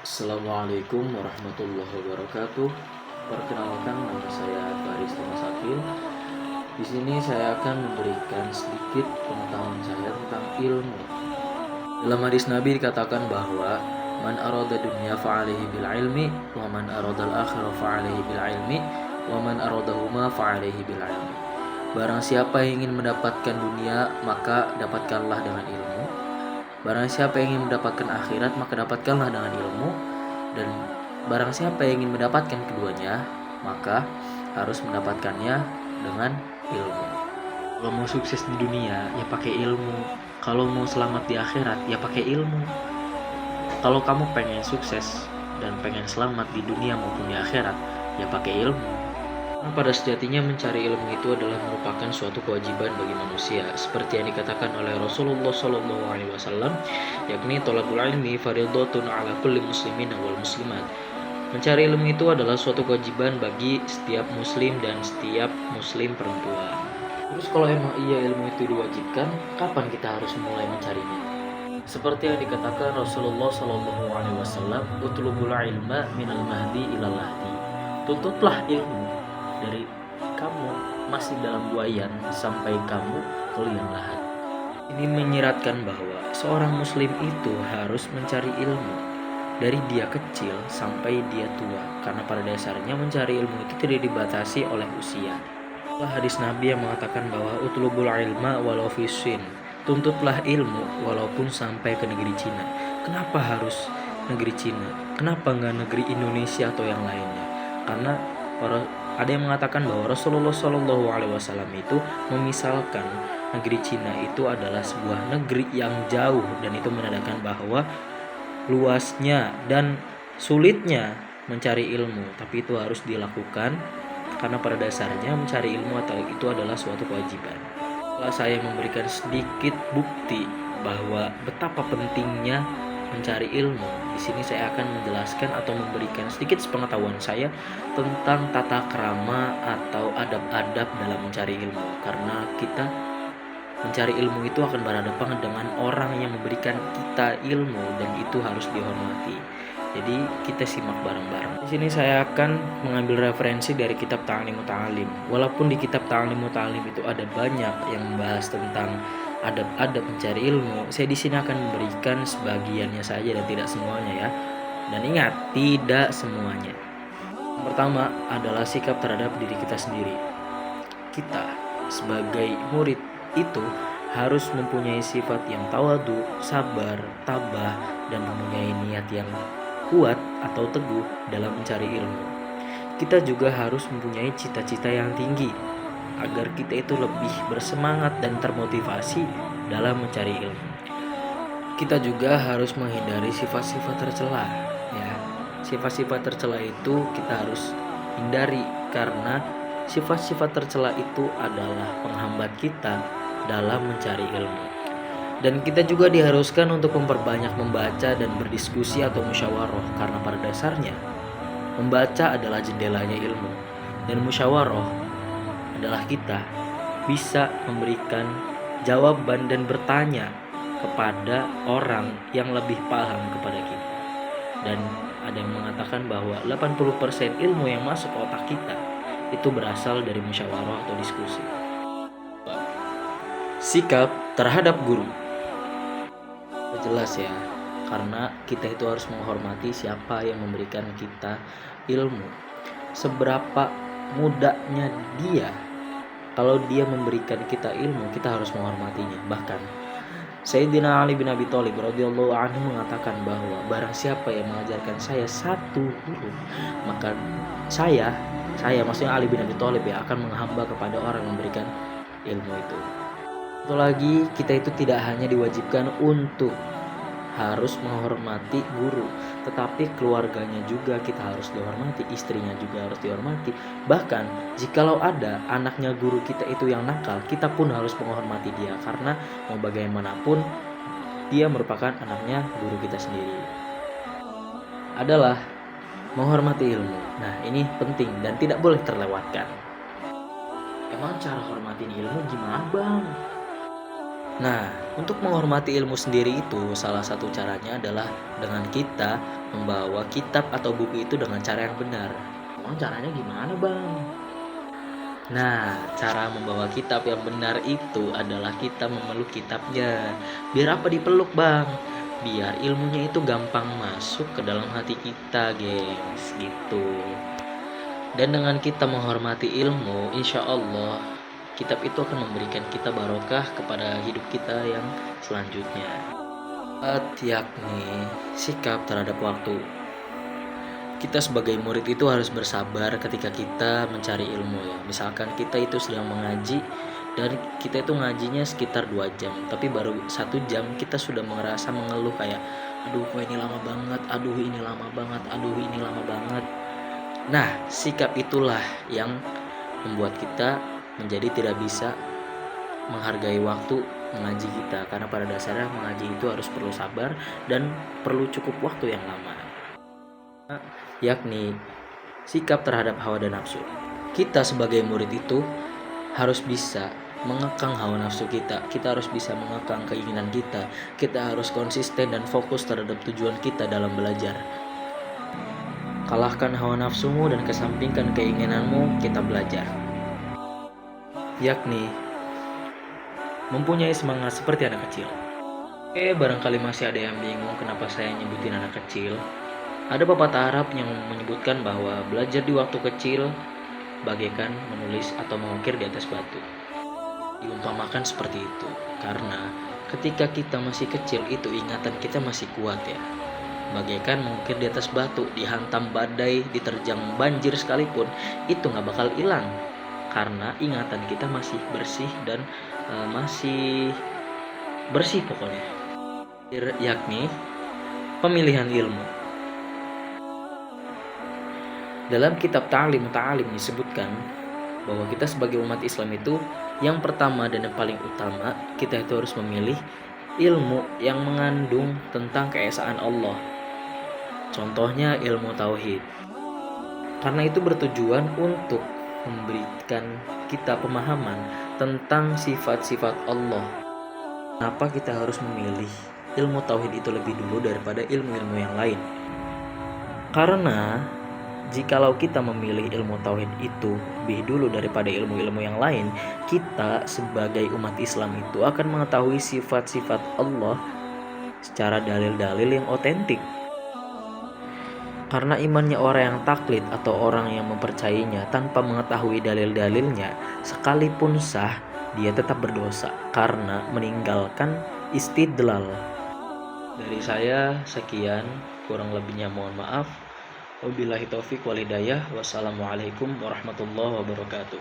Assalamualaikum warahmatullahi wabarakatuh. Perkenalkan, nama saya Faris Thomas Akil. Di sini saya akan memberikan sedikit pengetahuan saya tentang ilmu. Dalam hadis Nabi dikatakan bahwa man arada dunya fa'alaihi bil ilmi wa man arada al-akhirah fa'alaihi bil ilmi wa man aradahuma fa'alaihi bil ilmi. Barang siapa yang ingin mendapatkan dunia, maka dapatkanlah dengan ilmu. Barang siapa yang ingin mendapatkan akhirat, maka dapatkanlah dengan ilmu. Dan barang siapa yang ingin mendapatkan keduanya, maka harus mendapatkannya dengan ilmu. Kalau mau sukses di dunia, ya pakai ilmu. Kalau mau selamat di akhirat, ya pakai ilmu. Kalau kamu pengen sukses dan pengen selamat di dunia maupun di akhirat, ya pakai ilmu. Pada sejatinya mencari ilmu itu adalah merupakan suatu kewajiban bagi manusia, seperti yang dikatakan oleh Rasulullah SAW, yakni thalabul ilmi fardhatun ala kulli muslimin wal muslimat. Mencari ilmu itu adalah suatu kewajiban bagi setiap muslim dan setiap muslim perempuan. Terus kalau emang iya ilmu itu diwajibkan, kapan kita harus mulai mencarinya? Seperti yang dikatakan Rasulullah SAW, utlubul ilma minal mahdi ilal lahdi. Tuntutlah ilmu dari kamu masih dalam buayan sampai kamu ke liang lahat. Ini menyiratkan bahwa seorang muslim itu harus mencari ilmu dari dia kecil sampai dia tua, karena pada dasarnya mencari ilmu itu tidak dibatasi oleh usia. Hadis Nabi yang mengatakan bahwa utlubul ilma walau fisin, tuntutlah ilmu walaupun sampai ke negeri Cina. Kenapa harus negeri Cina? Kenapa nggak negeri Indonesia atau yang lainnya? Karena ada yang mengatakan bahwa Rasulullah SAW itu memisalkan negeri Cina itu adalah sebuah negeri yang jauh, dan itu menandakan bahwa luasnya dan sulitnya mencari ilmu, tapi itu harus dilakukan karena pada dasarnya mencari ilmu atau itu adalah suatu kewajiban. Setelah saya memberikan sedikit bukti bahwa betapa pentingnya mencari ilmu, di sini saya akan menjelaskan atau memberikan sedikit sepengetahuan saya tentang tata krama atau adab-adab dalam mencari ilmu. Karena kita mencari ilmu itu akan berhadapan dengan orang yang memberikan kita ilmu, dan itu harus dihormati. Jadi kita simak bareng-bareng. Di sini saya akan mengambil referensi dari kitab Ta'limut Ta'lim. Walaupun di kitab Ta'limut Ta'lim itu ada banyak yang membahas tentang adab-adab mencari ilmu, saya di sini akan memberikan sebagiannya saja dan tidak semuanya ya. Dan ingat, tidak semuanya. Yang pertama adalah sikap terhadap diri kita sendiri. Kita sebagai murid itu harus mempunyai sifat yang tawadu, sabar, tabah, dan mempunyai niat yang kuat atau teguh dalam mencari ilmu. Kita juga harus mempunyai cita-cita yang tinggi agar kita itu lebih bersemangat dan termotivasi dalam mencari ilmu. Kita juga harus menghindari sifat-sifat tercela ya. Sifat-sifat tercela itu kita harus hindari, karena sifat-sifat tercela itu adalah penghambat kita dalam mencari ilmu. Dan kita juga diharuskan untuk memperbanyak membaca dan berdiskusi atau musyawarah, karena pada dasarnya membaca adalah jendelanya ilmu, dan musyawarah adalah kita bisa memberikan jawaban dan bertanya kepada orang yang lebih paham kepada kita. Dan ada yang mengatakan bahwa 80% ilmu yang masuk ke otak kita itu berasal dari musyawarah atau diskusi. Sikap terhadap guru. Jelas ya, karena kita itu harus menghormati siapa yang memberikan kita ilmu. Seberapa mudanya dia, kalau dia memberikan kita ilmu, kita harus menghormatinya. Bahkan Sayyidina Ali bin Abi Thalib radhiyallahu anhu mengatakan bahwa barang siapa yang mengajarkan saya satu huruf, maka saya maksudnya Ali bin Abi Thalib ya, akan menghamba kepada orang yang memberikan ilmu itu. Satu lagi, kita itu tidak hanya diwajibkan untuk harus menghormati guru, tetapi keluarganya juga kita harus dihormati, istrinya juga harus dihormati. Bahkan jikalau ada anaknya guru kita itu yang nakal, kita pun harus menghormati dia, karena mau bagaimanapun dia merupakan anaknya guru kita sendiri. Adalah menghormati ilmu. Nah, ini penting dan tidak boleh terlewatkan. Emang cara hormatin ilmu gimana, Bang? Nah, untuk menghormati ilmu sendiri itu salah satu caranya adalah dengan kita membawa kitab atau buku itu dengan cara yang benar. Emang caranya gimana, Bang? Nah, cara membawa kitab yang benar itu adalah kita memeluk kitabnya. Biar apa dipeluk, Bang? Biar ilmunya itu gampang masuk ke dalam hati kita, gengs, gitu. Dan dengan kita menghormati ilmu, insya Allah kitab itu akan memberikan kita barokah kepada hidup kita yang selanjutnya. Yakni sikap terhadap waktu. Kita sebagai murid itu harus bersabar ketika kita mencari ilmu ya. Misalkan kita itu sedang mengaji dan kita itu ngajinya sekitar 2 jam, tapi baru 1 jam kita sudah merasa mengeluh kayak, aduh kok ini lama banget, aduh ini lama banget, aduh ini lama banget. Nah, sikap itulah yang membuat kita menjadi tidak bisa menghargai waktu mengaji kita, karena pada dasarnya mengaji itu harus perlu sabar dan perlu cukup waktu yang lama, yakni sikap terhadap hawa dan nafsu. Kita sebagai murid itu harus bisa mengekang hawa nafsu kita. Kita harus bisa mengekang keinginan kita. Kita harus konsisten dan fokus terhadap tujuan kita dalam belajar. Kalahkan hawa nafsumu dan kesampingkan keinginanmu, kita belajar. Yakni mempunyai semangat seperti anak kecil. Barangkali masih ada yang bingung kenapa saya nyebutin anak kecil. Ada pepatah Arab yang menyebutkan bahwa belajar di waktu kecil bagaikan menulis atau mengukir di atas batu. Diumpamakan seperti itu karena ketika kita masih kecil itu ingatan kita masih kuat ya. Bagaikan mengukir di atas batu, dihantam badai, diterjang banjir sekalipun itu gak bakal hilang karena ingatan kita masih bersih dan masih bersih pokoknya. Yakni pemilihan ilmu. Dalam kitab Ta'lim disebutkan bahwa kita sebagai umat Islam itu yang pertama dan yang paling utama, kita itu harus memilih ilmu yang mengandung tentang keesaan Allah. Contohnya ilmu tauhid. Karena itu bertujuan untuk memberikan kita pemahaman tentang sifat-sifat Allah. Kenapa kita harus memilih ilmu tauhid itu lebih dulu daripada ilmu-ilmu yang lain? Karena jikalau kita memilih ilmu tauhid itu lebih dulu daripada ilmu-ilmu yang lain, kita sebagai umat Islam itu akan mengetahui sifat-sifat Allah secara dalil-dalil yang otentik. Karena imannya orang yang taklid atau orang yang mempercayainya tanpa mengetahui dalil-dalilnya, sekalipun sah, dia tetap berdosa karena meninggalkan istidlal. Dari saya sekian, kurang lebihnya mohon maaf. Wabillahi taufiq wal hidayah. Wassalamualaikum warahmatullahi wabarakatuh.